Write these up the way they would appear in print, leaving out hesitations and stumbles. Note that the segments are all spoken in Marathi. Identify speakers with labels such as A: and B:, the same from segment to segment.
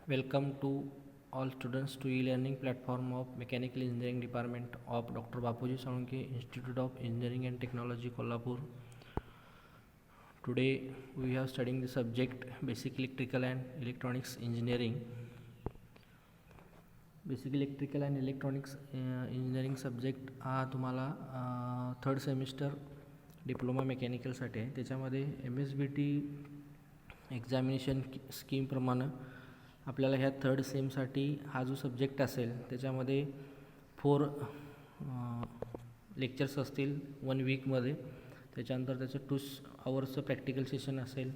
A: Welcome to all students to e-learning platform of Mechanical Engineering Department of Dr. Bapuji Salunke Institute of Engineering and Technology, Kolhapur. Today we are studying the subject Basic Electrical and Electronics Engineering. Basic Electrical and Electronics Engineering subject हा तुम्हाला थर्ड सेमिस्टर डिप्लोमा मेकॅनिकलसाठी आहे. त्याच्यामध्ये MSBT एक्झामिनेशन स्कीमप्रमाणे आपल्याला ह्या थर्ड सेमसाठी हा जो सब्जेक्ट असेल त्याच्यामध्ये 4 लेक्चर्स असतील 1 वीकमध्ये. त्याच्यानंतर त्याचं 2 आवर्सचं प्रॅक्टिकल सेशन असेल.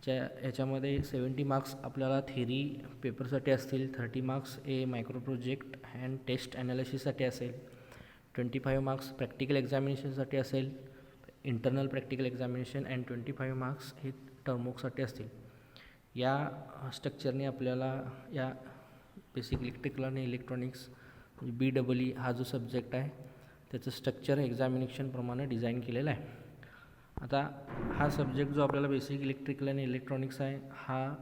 A: याच्यामध्ये 70 मार्क्स आपल्याला थेरी पेपरसाठी असतील, 30 marks micro project and test ॲनालिसिससाठी असेल, 25 मार्क्स प्रॅक्टिकल एक्झामिनेशनसाठी असेल, internal practical examination and 25 marks हे टर्मवर्कसाठी असतील. या स्ट्रक्चरने आपल्याला या बेसिक इलेक्ट्रिकल आणि इलेक्ट्रॉनिक्स BEE हा जो सब्जेक्ट आहे त्याचं स्ट्रक्चर एक्झामिनेशनप्रमाणे डिझाईन केलेलं आहे. आता हा सब्जेक्ट जो आपल्याला बेसिक इलेक्ट्रिकल आणि इलेक्ट्रॉनिक्स आहे हा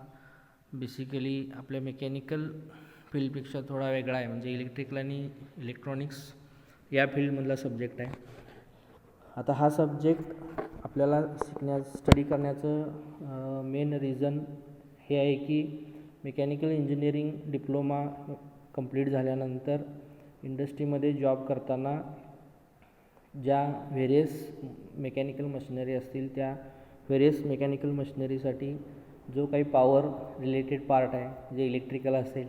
A: बेसिकली आपल्या मेकॅनिकल फील्डपेक्षा थोडा वेगळा आहे. म्हणजे इलेक्ट्रिकल आणि इलेक्ट्रॉनिक्स या फील्डमधला सब्जेक्ट आहे. आता हा सब्जेक्ट आपल्याला स्टडी करण्याचं मेन रिझन हे आहे की मेकॅनिकल इंजिनिअरिंग डिप्लोमा कंप्लीट झाल्यानंतर इंडस्ट्रीमध्ये जॉब करताना ज्या व्हेरियस मेकॅनिकल मशिनरी असतील त्या व्हेरियस मेकॅनिकल मशिनरीसाठी जो काही पॉवर रिलेटेड पार्ट आहे, जे इलेक्ट्रिकल असेल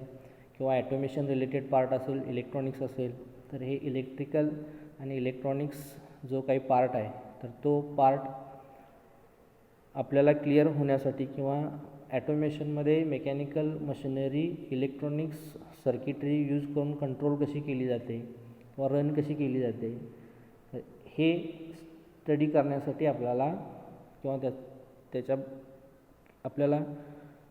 A: किंवा ॲटोमेशन रिलेटेड पार्ट असेल, इलेक्ट्रॉनिक्स असेल, तर हे इलेक्ट्रिकल आणि इलेक्ट्रॉनिक्स जो काही पार्ट आहे तर तो पार्ट आपल्याला क्लिअर होण्यासाठी किंवा ॲटोमेशनमध्ये mechanical machinery electronics circuitry use करून कंट्रोल कशी केली जाते किंवा रन कशी केली जाते हे स्टडी करण्यासाठी आपल्याला किंवा आपल्याला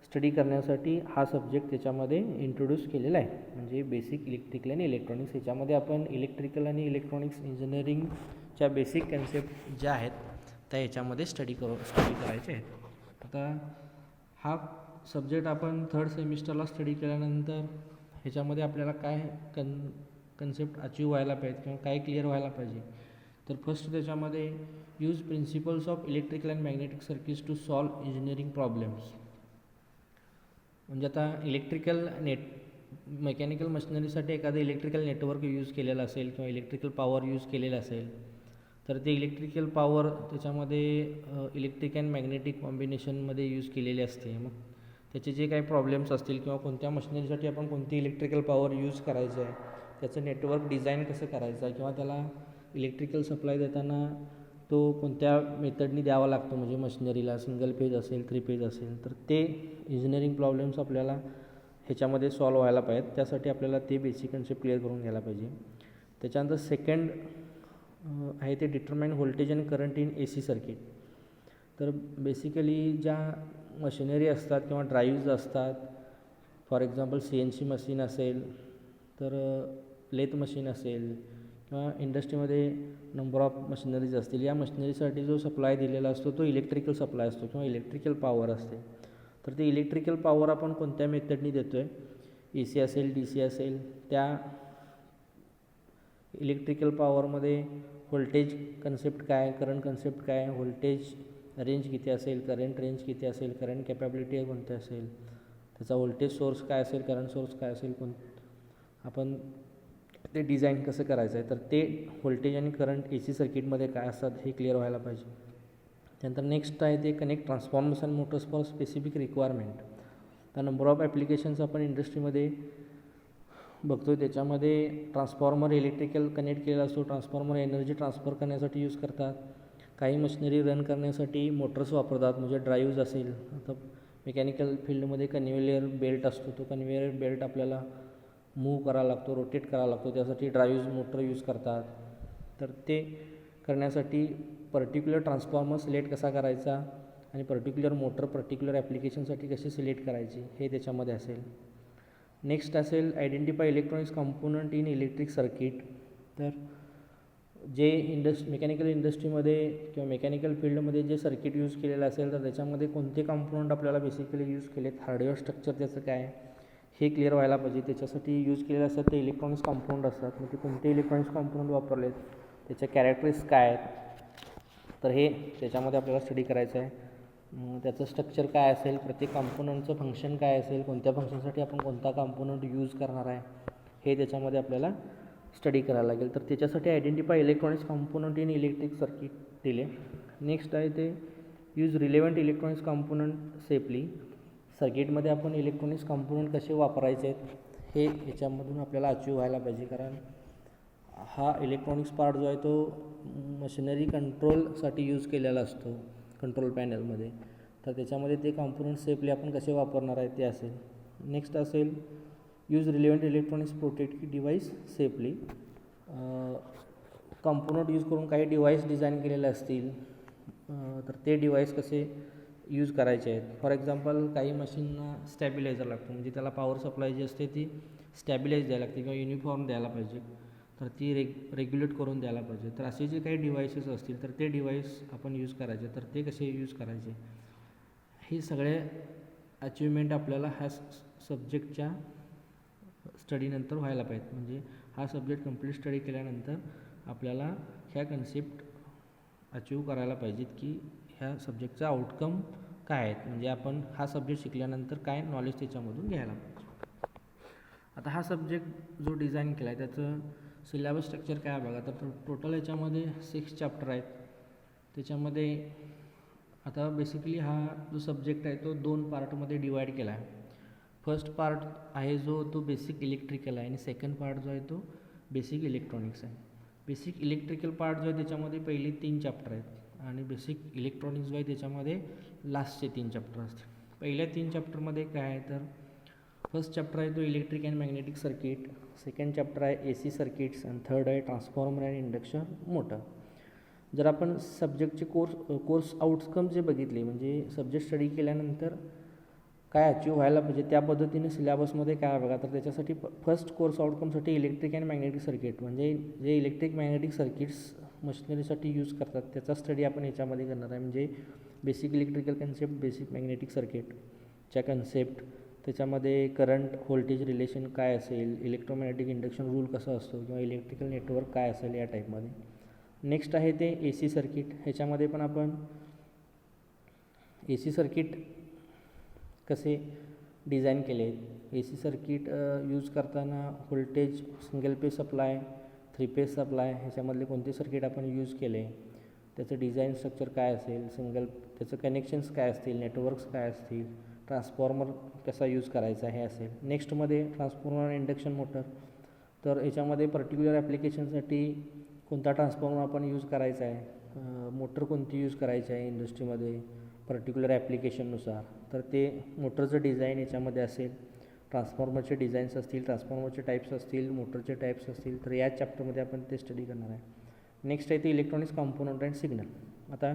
A: स्टडी करण्यासाठी हा सब्जेक्ट त्याच्यामध्ये इंट्रोड्यूस केलेला आहे. म्हणजे बेसिक इलेक्ट्रिकल आणि इलेक्ट्रॉनिक्स ह्याच्यामध्ये आपण इलेक्ट्रिकल आणि इलेक्ट्रॉनिक्स इंजिनिअरिंगच्या बेसिक कन्सेप्ट ज्या आहेत त्या ह्याच्यामध्ये स्टडी करायचे आहेत. आता हा सब्जेक्ट आपण थर्ड सेमिस्टरला स्टडी केल्यानंतर ह्याच्यामध्ये आपल्याला काय कन्सेप्ट अचीव व्हायला पाहिजे किंवा काय क्लिअर व्हायला पाहिजे, तर फर्स्ट त्याच्यामध्ये use principles of electrical and magnetic circuits to solve engineering problems. म्हणजे आता मेकॅनिकल मशिनरीसाठी एखादं इलेक्ट्रिकल नेटवर्क यूज केलेलं असेल किंवा इलेक्ट्रिकल पॉवर यूज केलेलं असेल तर ते इलेक्ट्रिकल पॉवर त्याच्यामध्ये इलेक्ट्रिक अँड मॅग्नेटिक कॉम्बिनेशनमध्ये यूज केलेले असते. मग त्याचे जे काही प्रॉब्लेम्स असतील किंवा कोणत्या मशिनरीसाठी आपण कोणती इलेक्ट्रिकल पॉवर यूज करायचं आहे, त्याचं नेटवर्क डिझाईन कसं करायचं आहे किंवा त्याला इलेक्ट्रिकल सप्लाय देताना तो कोणत्या मेथडनी द्यावा लागतो, म्हणजे मशिनरीला सिंगल फेज असेल, 3 फेज असेल, तर ते इंजिनिअरिंग प्रॉब्लेम्स आपल्याला ह्याच्यामध्ये सॉल्व व्हायला पाहिजेत. त्यासाठी आपल्याला ते बेसिक कन्सेप्ट क्लिअर करून घ्यायला पाहिजे. त्याच्यानंतर सेकंड आहे ते determine voltage and current in AC circuit. तर बेसिकली ज्या मशिनरी असतात किंवा ड्राईव्ज असतात, फॉर एक्झाम्पल CNC मशीन असेल, तर लेथ मशीन असेल किंवा इंडस्ट्रीमध्ये नंबर ऑफ मशिनरीज असतील, या मशिनरीसाठी जो सप्लाय दिलेला असतो तो इलेक्ट्रिकल सप्लाय असतो किंवा इलेक्ट्रिकल पॉवर असते. तर ते इलेक्ट्रिकल पॉवर आपण कोणत्या मेथडनी देतो आहे, AC असेल, DC असेल, त्या इलेक्ट्रिकल पॉवरमध्ये व्होल्टेज कन्सेप्ट काय, करंट कन्सेप्ट काय, व्होल्टेज रेंज किती असेल, करंट रेंज किती असेल, करंट कॅपॅबिलिटी कोणती असेल, त्याचा व्होल्टेज सोर्स काय असेल, करंट सोर्स काय असेल, आपण ते डिझाईन कसं करायचं आहे, तर ते व्होल्टेज आणि करंट AC सर्किटमध्ये काय असतात हे क्लिअर व्हायला पाहिजे. त्यानंतर नेक्स्ट आहे ते connect transformers and Motors for specific requirement. तर नंबर ऑफ ॲप्लिकेशन्स आपण इंडस्ट्रीमध्ये बघतो, त्याच्यामध्ये ट्रान्सफॉर्मर इलेक्ट्रिकल कनेक्ट केलेला असतो. ट्रान्सफॉर्मर एनर्जी ट्रान्सफर करण्यासाठी यूज करतात. काही मशिनरी रन करण्यासाठी मोटर्स वापरतात, म्हणजे ड्राईव्ज असेल. आता मेकॅनिकल फील्डमध्ये कन्व्हेयर बेल्ट असतो, तो कन्व्हेयर बेल्ट आपल्याला मूव्ह करावा लागतो, रोटेट करावा लागतो, त्यासाठी ड्राईव्ज मोटर यूज करतात. तर ते करण्यासाठी पर्टिक्युलर ट्रान्सफॉर्मर सिलेक्ट कसा करायचा आणि पर्टिक्युलर मोटर पर्टिक्युलर ॲप्लिकेशनसाठी कशी सिलेक्ट करायची हे त्याच्यामध्ये असेल. नेक्स्ट असेल identify electronics component in electric circuit. तर जे मेकॅनिकल इंडस्ट्रीमध्ये किंवा मेकॅनिकल फील्डमध्ये जे सर्किट यूज केलेलं असेल तर त्याच्यामध्ये कोणते कॉम्पोनंट आपल्याला बेसिकली यूज केलेत, हार्डवेअर स्ट्रक्चर त्याचं काय आहे हे क्लिअर व्हायला पाहिजे. त्याच्यासाठी यूज केलेले असतात ते इलेक्ट्रॉनिक्स कॉम्पोनंट असतात. मग ते कोणते इलेक्ट्रॉनिक्स कॉम्पोनंट वापरलेत, त्याच्या कॅरेक्टरिस्टिक्स काय आहेत, तर हे त्याच्यामध्ये आपल्याला स्टडी करायचं आहे. त्याचं स्ट्रक्चर काय असेल, प्रत्येक कॉम्पोनंटचं फंक्शन काय असेल, कोणत्या फंक्शनसाठी आपण कोणता कॉम्पोनंट यूज करणार आहे हे त्याच्यामध्ये आपल्याला स्टडी करायला लागेल. तर त्याच्यासाठी identify electronics component in electric circuit दिले. नेक्स्ट आहे ते use relevant electronics component safely. सर्किटमध्ये आपण इलेक्ट्रॉनिक्स कॉम्पोनंट कसे वापरायचे आहेत हे याच्यामधून आपल्याला अचीव व्हायला पाहिजे, कारण हा इलेक्ट्रॉनिक्स पार्ट जो आहे तो मशिनरी कंट्रोलसाठी यूज केलेला असतो कंट्रोल पॅनलमध्ये. तर त्याच्यामध्ये ते कॉम्पोनंट सेफली आपण कसे वापरणार आहे ते असेल. नेक्स्ट असेल use relevant electronics protect device safely. Component use करून काही डिव्हाइस डिझाईन केलेले असतील तर ते डिव्हाइस कसे यूज करायचे आहेत. फॉर एक्झाम्पल काही मशीनना स्टॅबिलायझर लागतो, म्हणजे त्याला पॉवर सप्लाय जी असते ती स्टॅबिलाइज द्यायला लागते किंवा युनिफॉर्म द्यायला पाहिजे, तर ती रेग्युलेट करून द्यायला पाहिजे. तर असे जे काही डिव्हाइसेस असतील तर ते डिव्हाइस आपण यूज करायचे, तर ते कसे यूज करायचे हे सगळे अचिव्हमेंट आपल्याला ह्या सब्जेक्टच्या स्टडीनंतर व्हायला पाहिजेत. म्हणजे हा सब्जेक्ट कंप्लीट स्टडी केल्यानंतर आपल्याला ह्या कन्सेप्ट अचीव करायला पाहिजेत की ह्या सब्जेक्टचा आउटकम काय आहेत, म्हणजे आपण हा सब्जेक्ट शिकल्यानंतर काय नॉलेज त्याच्यामधून घ्यायला पाहिजे. आता हा सब्जेक्ट जो डिझाईन केला आहे त्याचं सिलेबस स्ट्रक्चर काय बघा, तर टोटल याच्यामध्ये 6 चॅप्टर आहेत. त्याच्यामध्ये आता बेसिकली हा जो सब्जेक्ट आहे तो 2 पार्टमध्ये डिवाईड केला आहे. फर्स्ट पार्ट आहे जो तो बेसिक इलेक्ट्रिकल आहे आणि सेकंड पार्ट जो आहे तो बेसिक इलेक्ट्रॉनिक्स आहे. बेसिक इलेक्ट्रिकल पार्ट जो आहे त्याच्यामध्ये पहिली 3 चॅप्टर आहेत आणि बेसिक इलेक्ट्रॉनिक्स जो आहे त्याच्यामध्ये लास्टचे 3 चॅप्टर असतील. पहिल्या 3 चॅप्टरमध्ये काय आहे तर फर्स्ट चॅप्टर आहे तो electric and magnetic circuit, second chapter आहे AC सर्किट्स आणि थर्ड आहे ट्रान्सफॉर्मर अँड इंडक्शन मोटर. जर आपण सब्जेक्टचे कोर्स आउटकम जे बघितले, म्हणजे सब्जेक्ट स्टडी केल्यानंतर काय अचीव व्हायला पाहिजे त्या पद्धतीने सिलेबसमध्ये काय बघा, तर त्याच्यासाठी फर्स्ट कोर्स आउटकमसाठी इलेक्ट्रिक अँड मॅग्नेटिक सर्किट, म्हणजे जे इलेक्ट्रिक मॅग्नेटिक सर्किट्स मशिनरीसाठी यूज करतात त्याचा स्टडी आपण याच्यामध्ये करणार आहे. म्हणजे basic electrical concept, basic magnetic सर्किटच्या कन्सेप्ट, त्याच्यामध्ये करंट व्होल्टेज रिलेशन काय असेल, इलेक्ट्रोमॅग्नेटिक इंडक्शन रूल कसा असतो किंवा इलेक्ट्रिकल नेटवर्क काय असेल या टाईपमध्ये. नेक्स्ट आहे ते AC सर्किट. ह्याच्यामध्ये पण आपण AC सर्किट कसे डिझाईन केले, AC सर्किट यूज करताना voltage, single phase supply, 3 phase supply ह्याच्यामधले कोणते सर्किट आपण यूज केले, त्याचं डिझाईन स्ट्रक्चर काय असेल, त्याचं कनेक्शन्स काय असतील, नेटवर्क्स काय असतील, ट्रान्सफॉर्मर कसा यूज करायचा हे असेल. नेक्स्टमध्ये ट्रान्सफॉर्मर इंडक्शन मोटर, तर याच्यामध्ये पर्टिक्युलर ॲप्लिकेशनसाठी कोणता ट्रान्सफॉर्मर आपण यूज करायचा आहे, मोटर कोणती यूज करायची आहे इंडस्ट्रीमध्ये पर्टिक्युलर ॲप्लिकेशननुसार, तर ते मोटरचं डिझाईन याच्यामध्ये असेल, ट्रान्सफॉर्मरचे डिझाईन्स असतील, ट्रान्सफॉर्मरचे टाईप्स असतील, मोटरचे टाईप्स असतील, तर या चॅप्टरमध्ये आपण ते स्टडी करणार आहे. नेक्स्ट आहे ते इलेक्ट्रॉनिक्स कॉम्पोनंट अँड सिग्नल. आता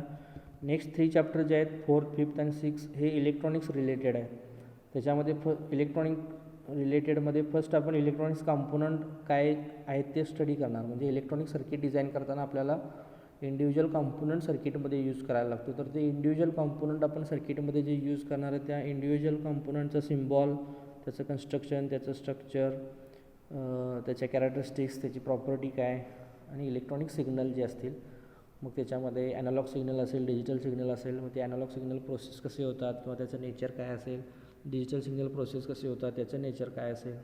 A: नेक्स्ट 3 चॅप्टर जे आहेत 4th, 5th आणि 6th हे इलेक्ट्रॉनिक्स रिलेटेड आहे. त्याच्यामध्ये इलेक्ट्रॉनिक रिलेटेडमध्ये फर्स्ट आपण इलेक्ट्रॉनिक्स कॉम्पोनंट काय आहेत ते स्टडी करणार. म्हणजे इलेक्ट्रॉनिक सर्किट डिझाईन करताना आपल्याला इंडिव्हिज्युअल कॉम्पोनंट सर्किटमध्ये यूज करायला लागतो. तर ते इंडिव्हिज्युअल कॉम्पोनंट आपण सर्किटमध्ये जे यूज करणार आहे त्या इंडिव्हिज्युअल कॉम्पोनंटचा सिम्बॉल, त्याचं कन्स्ट्रक्शन, त्याचं स्ट्रक्चर, त्याच्या कॅरेक्टरिस्टिक्स, त्याची प्रॉपर्टी काय आणि इलेक्ट्रॉनिक सिग्नल जे असतील, मग त्याच्यामध्ये ॲनालॉग सिग्नल असेल, डिजिटल सिग्नल असेल, मग ते ॲनालॉग सिग्नल प्रोसेस कसे होतात किंवा त्याचं नेचर काय असेल, डिजिटल सिग्नल प्रोसेस कसे होतात त्याचं नेचर काय असेल,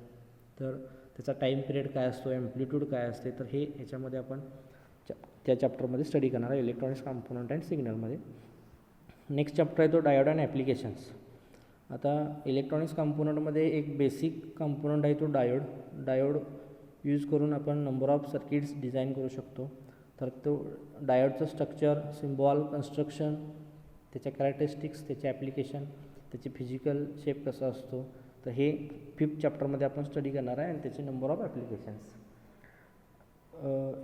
A: तर त्याचा टाईम पिरियड काय असतो, ॲम्प्लिट्यूड काय असते, तर हे याच्यामध्ये आपण त्या चॅप्टरमध्ये स्टडी करणार आहे इलेक्ट्रॉनिक्स कॉम्पोनंट अँड सिग्नलमध्ये. नेक्स्ट चॅप्टर आहे तो डायोड अँड ॲप्लिकेशन्स. आता इलेक्ट्रॉनिक्स कॉम्पोनंटमध्ये एक बेसिक कॉम्पोनंट आहे तो डायोड यूज करून आपण नंबर ऑफ सर्किट्स डिझाईन करू शकतो. तर तो डायोडचं स्ट्रक्चर, सिम्बॉल, कन्स्ट्रक्शन, त्याच्या कॅरेक्टरिस्टिक्स, त्याचे ॲप्लिकेशन, त्याचे फिजिकल शेप कसा असतो, तर हे 5th चॅप्टरमध्ये आपण स्टडी करणार आहे आणि त्याचे नंबर ऑफ ॲप्लिकेशन्स.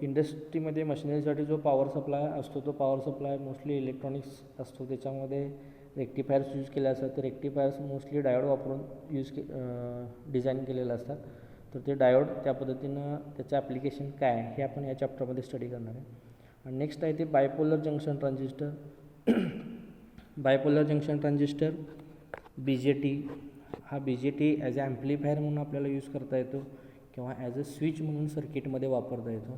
A: इंडस्ट्रीमध्ये मशिनरीसाठी जो पॉवर सप्लाय असतो तो पॉवर सप्लाय मोस्टली इलेक्ट्रॉनिक्स असतो. त्याच्यामध्ये रेक्टिफायर्स यूज केले असतात. ते रेक्टिफायर्स मोस्टली डायोड वापरून डिझाईन केलेले असतात. तर ते डायोड त्या पद्धतीनं त्याचं ॲप्लिकेशन काय आहे हे आपण या चॅप्टरमध्ये स्टडी करणार आहे. आणि नेक्स्ट आहे ते bipolar junction transistor. Bipolar junction transistor BJT, हा BJT ॲज अ ॲम्प्लिफायर म्हणून आपल्याला यूज करता येतो किंवा ॲज अ स्विच म्हणून सर्किटमध्ये वापरता येतो.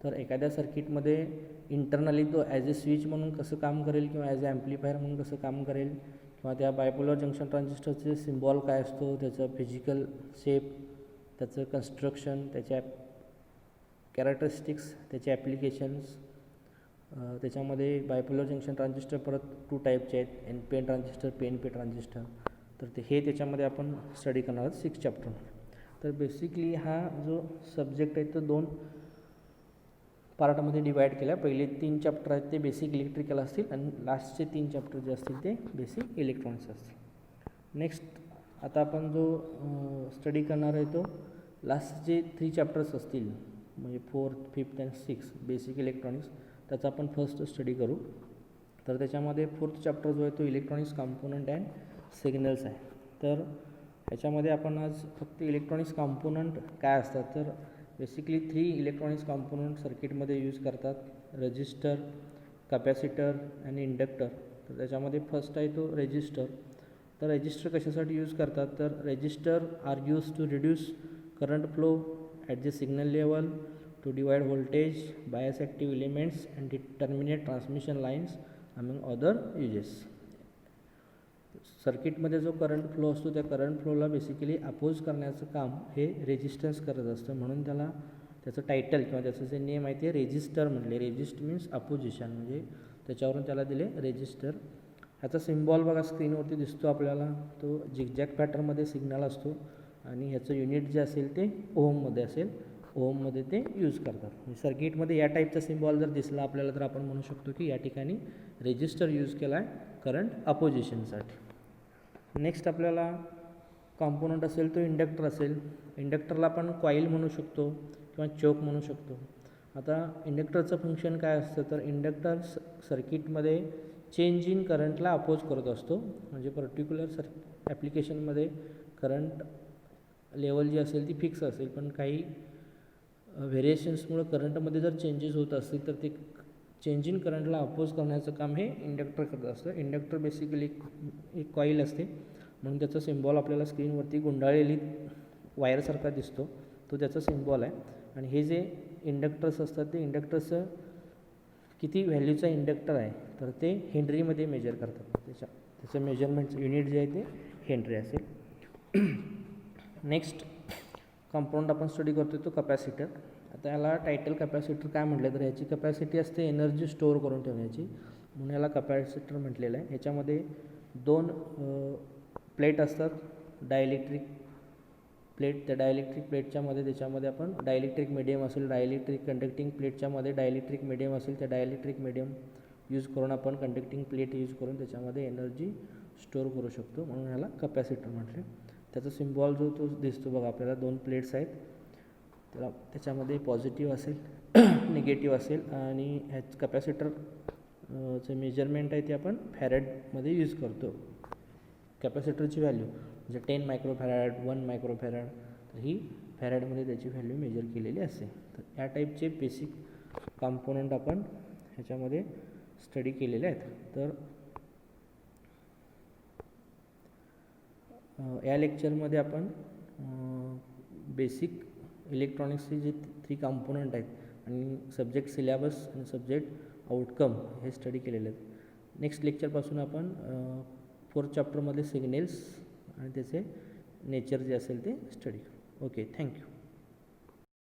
A: तर एखाद्या सर्किटमध्ये इंटरनली तो ॲज अ स्विच म्हणून कसं काम करेल किंवा ॲज अ ॲम्प्लिफायर म्हणून कसं काम करेल किंवा त्या बायपोलर जंक्शन ट्रान्झिस्टरचे सिम्बॉल काय असतो, त्याचं फिजिकल शेप, त्याचं कन्स्ट्रक्शन, त्याच्या कॅरेक्टरिस्टिक्स, त्याचे ॲप्लिकेशन्स. त्याच्यामध्ये बायपोलर जंक्शन ट्रान्झिस्टर परत 2 टाईपचे आहेत, NPN ट्रान्झिस्टर, PNP ट्रान्झिस्टर. तर हे त्याच्यामध्ये आपण स्टडी करणार आहोत 6 चॅप्टर. तर बेसिकली हा जो सब्जेक्ट आहे तो 2 पार्टमध्ये डिवाईड केला. पहिले 3 चॅप्टर आहेत ते बेसिक इलेक्ट्रिकल असतील आणि लास्टचे 3 चॅप्टर जे असतील ते बेसिक इलेक्ट्रॉनिक्स असतील. नेक्स्ट आता आपण जो स्टडी करणार आहे तो लास्टचे 3 चॅप्टर्स असतील, म्हणजे 4th, 5th आणि 6th बेसिक इलेक्ट्रॉनिक्स, त्याचा आपण फर्स्ट स्टडी करू. तर त्याच्यामध्ये 4th चॅप्टर जो आहे तो इलेक्ट्रॉनिक्स कॉम्पोनंट अँड सिग्नल्स आहे. तर ह्याच्यामध्ये आपण आज फक्त इलेक्ट्रॉनिक्स कॉम्पोनंट काय असतात, तर बेसिकली 3 इलेक्ट्रॉनिक्स कॉम्पोनंट सर्किटमध्ये यूज करतात, रजिस्टर, कॅपॅसिटर आणि इंडक्टर. तर त्याच्यामध्ये फर्स्ट आहे तो रेजिस्टर. तर रेजिस्टर कशासाठी यूज करतात, तर resistor are use to reduce current flow at the signal level, to divide voltage, bias active elements and terminate transmission lines among other uses. सर्किटमध्ये जो करंट फ्लो असतो त्या करंट फ्लोला बेसिकली अपोज करण्याचं काम हे रेजिस्टन्स करत असतं, म्हणून त्याचं टायटल किंवा त्याचं जे नेम आहे ते रेजिस्टर म्हटले. रेजिस्ट मीन्स अपोजिशन, म्हणजे त्याच्यावरून त्याला दिले रेजिस्टर. ह्याचा सिम्बॉल बघा स्क्रीनवरती दिसतो आपल्याला, तो झिगझॅग पॅटर्नमध्ये सिग्नल असतो आणि ह्याचं युनिट जे असेल ते ओहममध्ये असेल, ओहममध्ये ते यूज करतात. म्हणजे सर्किटमध्ये या टाईपचा सिम्बॉल जर दिसला आपल्याला तर आपण म्हणू शकतो की या ठिकाणी रेजिस्टर यूज केला आहे करंट अपोजिशनसाठी. नेक्स्ट आपल्याला कॉम्पोनंट असेल तो इंडक्टर असेल. इंडक्टरला आपण कॉईल म्हणू शकतो किंवा चोक म्हणू शकतो. आता इंडक्टरचं फंक्शन काय असतं, तर इंडक्टर सर्किटमध्ये चेंज इन करंटला अपोज करत असतो. म्हणजे पर्टिक्युलर ॲप्लिकेशनमध्ये करंट लेवल जी असेल ती फिक्स असेल, पण काही व्हेरिएशन्समुळे करंटमध्ये जर चेंजेस होत असतील तर ते चेंज इन करंटला अपोज करण्याचं काम हे इंडक्टर करत असतं. इंडक्टर बेसिकली एक कॉईल असते, म्हणून त्याचा सिम्बॉल आपल्याला स्क्रीनवरती गुंडाळलेली वायरसारखा दिसतो, तो त्याचा सिम्बॉल आहे. आणि हे जे इंडक्टर्स असतात ते इंडक्टर्सचं किती व्हॅल्यूचा इंडक्टर आहे तर ते हेनरीमध्ये मेजर करतात. त्याचं मेजरमेंटचं युनिट जे आहे ते हेनरी असेल. नेक्स्ट कॉम्पोनंट आपण स्टडी करतो तो कपॅसिटर. आता याला टायटल कपॅसिटर काय म्हटलं तर ह्याची कपॅसिटी असते एनर्जी स्टोअर करून ठेवण्याची, म्हणून याला कपॅसिटर म्हटलेलं आहे. ह्याच्यामध्ये 2 प्लेट असतात, डायइलेक्ट्रिक प्लेट. त्या डायइलेक्ट्रिक प्लेटच्यामध्ये त्याच्यामध्ये आपण डायइलेक्ट्रिक मिडियम असेल, डायइलेक्ट्रिक कंडक्टिंग प्लेटच्यामध्ये डायइलेक्ट्रिक मिडियम असेल, त्या डायइलेक्ट्रिक मिडियम यूज करून आपण कंडक्टिंग प्लेट यूज करून त्याच्यामध्ये एनर्जी स्टोअर करू शकतो, म्हणून ह्याला कपॅसिटर म्हटले. त्याचा सिम्बॉल जो तो दिसतो बघा आपल्याला, 2 प्लेट्स आहेत, त्याच्यामध्ये पॉझिटिव्ह असेल निगेटिव्ह असेल. आणि ह्याच कपॅसिटरचं मेजरमेंट आहे ते आपण फॅरेडमध्ये यूज करतो. कॅपॅसिटरची व्हॅल्यू म्हणजे 10 मायक्रोफॅरॅड, 1 मायक्रोफॅरॅड, तर ही फॅरेडमध्ये त्याची व्हॅल्यू मेजर केलेली असते. तर या टाईपचे बेसिक कॉम्पोनंट आपण ह्याच्यामध्ये स्टडी केलेले आहेत. तर या लेक्चरमध्ये आपण बेसिक इलेक्ट्रॉनिक्सचे जे 3 कॉम्पोनंट आहेत आणि सब्जेक्ट सिलेबस आणि सब्जेक्ट आउटकम हे स्टडी केलेले आहेत. नेक्स्ट लेक्चरपासून आपण 4th चॅप्टरमध्ये सिग्नल्स आणि त्याचे नेचर जे असेल ते स्टडी करू. Okay, thank you.